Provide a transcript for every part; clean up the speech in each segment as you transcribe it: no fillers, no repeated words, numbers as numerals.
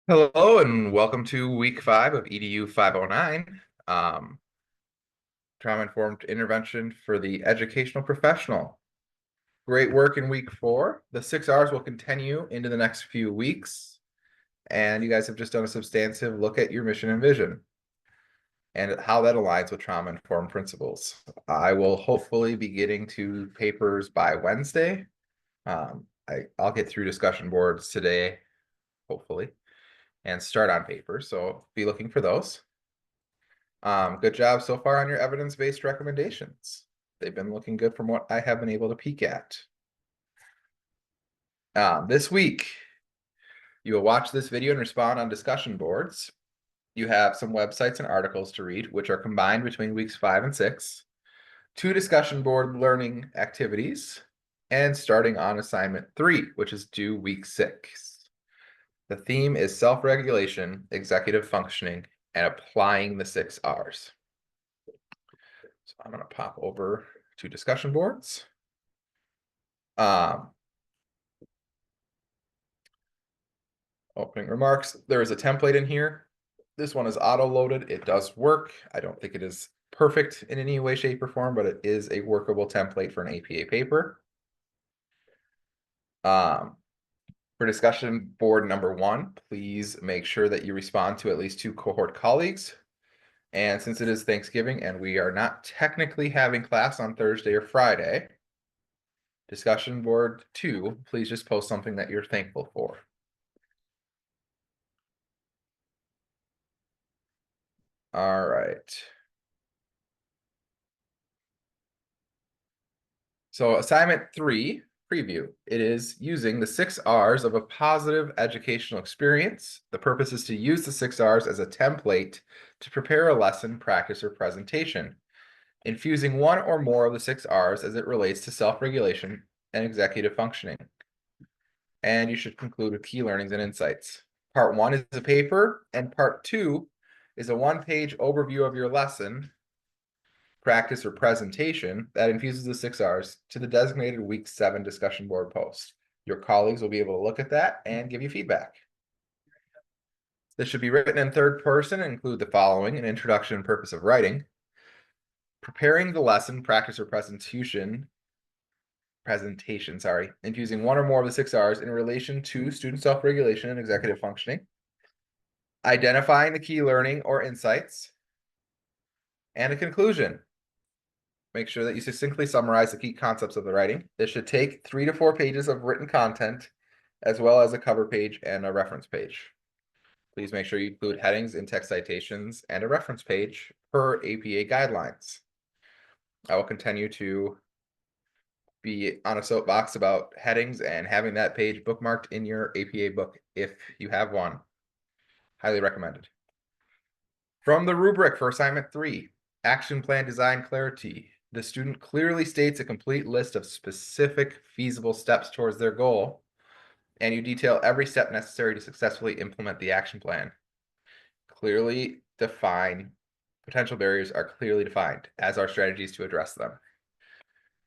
Hello and welcome to week 5 of EDU 509, trauma-informed intervention for the educational professional. Great work in week 4. The 6 R's will continue into the next few weeks, and you guys have just done a substantive look at your mission and vision and how that aligns with trauma-informed principles. I will hopefully be getting to papers by Wednesday. I'll get through discussion boards today, hopefully, and start on paper, so be looking for those. Good job so far on your evidence-based recommendations. They've been looking good from what I have been able to peek at. This week, you will watch this video and respond on discussion boards. You have some websites and articles to read, which are combined between weeks 5 and 6, 2 discussion board learning activities, and starting on assignment 3, which is due week 6. The theme is self-regulation, executive functioning, and applying the 6 R's. So I'm going to pop over to discussion boards. Opening remarks. There is a template in here. This one is auto-loaded. It does work. I don't think it is perfect in any way, shape, or form, but it is a workable template for an APA paper. For discussion board number 1, please make sure that you respond to at least 2 cohort colleagues. And since it is Thanksgiving and we are not technically having class on Thursday or Friday, discussion board 2, please just post something that you're thankful for. All right. So assignment 3, preview. It is using the 6 R's of a positive educational experience. The purpose is to use the 6 R's as a template to prepare a lesson, practice, or presentation, infusing one or more of the 6 R's as it relates to self-regulation and executive functioning. And you should conclude with key learnings and insights. Part 1 is a paper, and part 2 is a 1-page overview of your lesson, practice, or presentation that infuses the 6 R's to the designated week 7 discussion board post. Your colleagues will be able to look at that and give you feedback. This should be written in third person and include the following: an introduction and purpose of writing, preparing the lesson, practice, or presentation, infusing one or more of the 6 R's in relation to student self-regulation and executive functioning, identifying the key learning or insights, and a conclusion. Make sure that you succinctly summarize the key concepts of the writing. This should take 3 to 4 pages of written content, as well as a cover page and a reference page. Please make sure you include headings, in-text citations, and a reference page per APA guidelines. I will continue to be on a soapbox about headings and having that page bookmarked in your APA book if you have one. Highly recommended. From the rubric for assignment 3, action plan design clarity. The student clearly states a complete list of specific feasible steps towards their goal, and you detail every step necessary to successfully implement the action plan. Clearly define potential barriers are clearly defined, as are strategies to address them.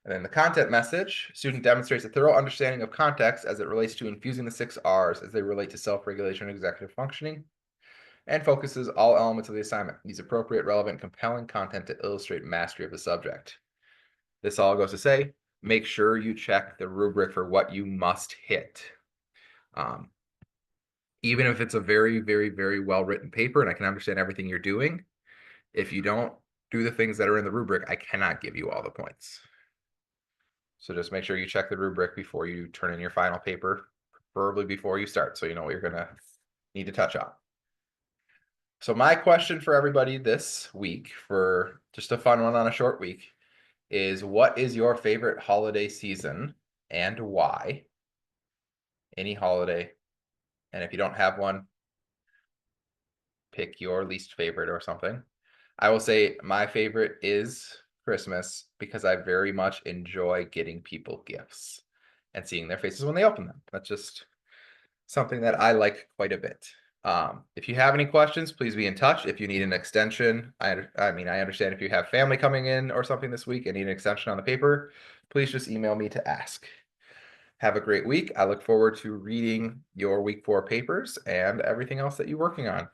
And then the content message, student demonstrates a thorough understanding of context as it relates to infusing the 6 R's as they relate to self-regulation and executive functioning, and focuses all elements of the assignment. Use appropriate, relevant, compelling content to illustrate mastery of the subject. This all goes to say, make sure you check the rubric for what you must hit. Even if it's a very, very, very well-written paper and I can understand everything you're doing, if you don't do the things that are in the rubric, I cannot give you all the points. So just make sure you check the rubric before you turn in your final paper, preferably before you start, so you know what you're going to need to touch on. So my question for everybody this week, for just a fun one on a short week, is what is your favorite holiday season and why? Any holiday. And if you don't have one, pick your least favorite or something. I will say my favorite is Christmas because I very much enjoy getting people gifts and seeing their faces when they open them. That's just something that I like quite a bit. If you have any questions, please be in touch. If you need an extension, I understand if you have family coming in or something this week and need an extension on the paper, please just email me to ask. Have a great week. I look forward to reading your week 4 papers and everything else that you're working on.